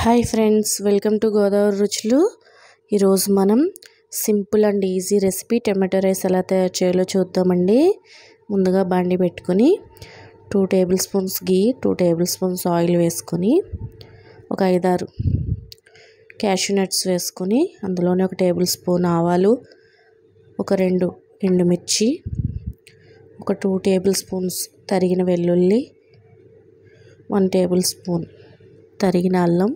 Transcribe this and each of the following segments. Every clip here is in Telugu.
Hi friends, welcome to Godavari రుచులు. ఈరోజు మనం simple and easy recipe tomato rice ఎలా తయారు చేయాలో చూద్దామండి. ముందుగా బాండి పెట్టుకొని 2 టేబుల్ స్పూన్స్ గీ, 2 టేబుల్ స్పూన్స్ ఆయిల్ వేసుకొని ఒక 5-6 క్యాష్యూ నట్స్ వేసుకొని అందులోనే 1 టేబుల్ స్పూన్ ఆవాలు, ఒక 2 ఎండుమిర్చి, ఒక 2 టేబుల్ స్పూన్స్ తరిగిన వెల్లుల్లి, 1 టేబుల్ స్పూన్ తరిగిన అల్లం,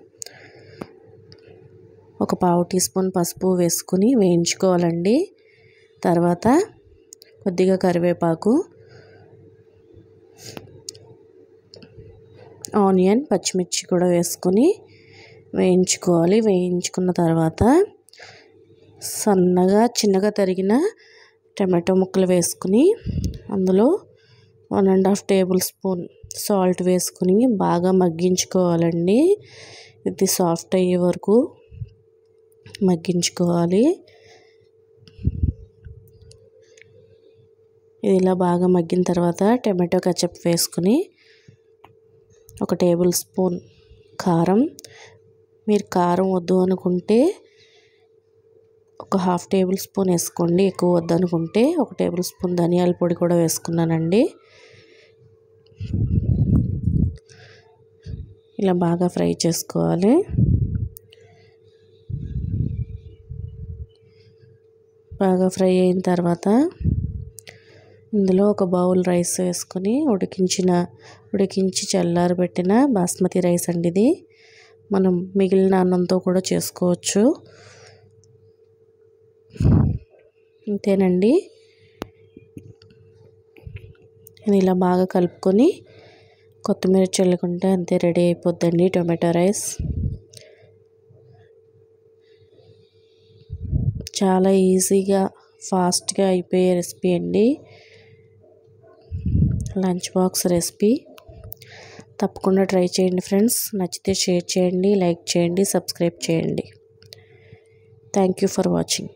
ఒక 1/2 టీ స్పూన్ పసుపు వేసుకుని వేయించుకోవాలండి. తర్వాత కొద్దిగా కరివేపాకు, ఆనియన్, పచ్చిమిర్చి కూడా వేసుకొని వేయించుకోవాలి. వేయించుకున్న తర్వాత సన్నగా చిన్నగా తరిగిన టమాటో ముక్కలు వేసుకుని అందులో 1.5 టేబుల్ స్పూన్ సాల్ట్ వేసుకుని బాగా మగ్గించుకోవాలండి. ఇది సాఫ్ట్ అయ్యే వరకు మగ్గించుకోవాలి. ఇది ఇలా బాగా మగ్గిన తర్వాత టమాటో కెచప్ వేసుకుని 1 టేబుల్ స్పూన్ కారం, మీరు కారం వద్దు అనుకుంటే ఒక 1/2 టేబుల్ స్పూన్ వేసుకోండి, ఎక్కువ వద్దు అనుకుంటే 1 టేబుల్ స్పూన్ ధనియాల పొడి కూడా వేసుకున్నానండి. ఇలా బాగా ఫ్రై చేసుకోవాలి. బాగా ఫ్రై అయిన తర్వాత ఇందులో ఒక బౌల్ రైస్ వేసుకొని ఉడికించి చల్లారబెట్టిన బాస్మతి రైస్ అండి. ఇది మనం మిగిలిన అన్నంతో కూడా చేసుకోవచ్చు. అంతేనండి. ఇది ఇలా బాగా కలుపుకొని కొత్తిమీర చల్లుకుంటే అంతే, రెడీ అయిపోద్దండి టొమాటో రైస్. చాలా ఈజీగా ఫాస్ట్గా అయిపోయే రెసిపీ అండి. Lunch box recipe. తప్పకుండా ట్రై చేయండి ఫ్రెండ్స్. నచ్చితే షేర్ చేయండి, లైక్ చేయండి, సబ్స్క్రైబ్ చేయండి. Thank you for watching.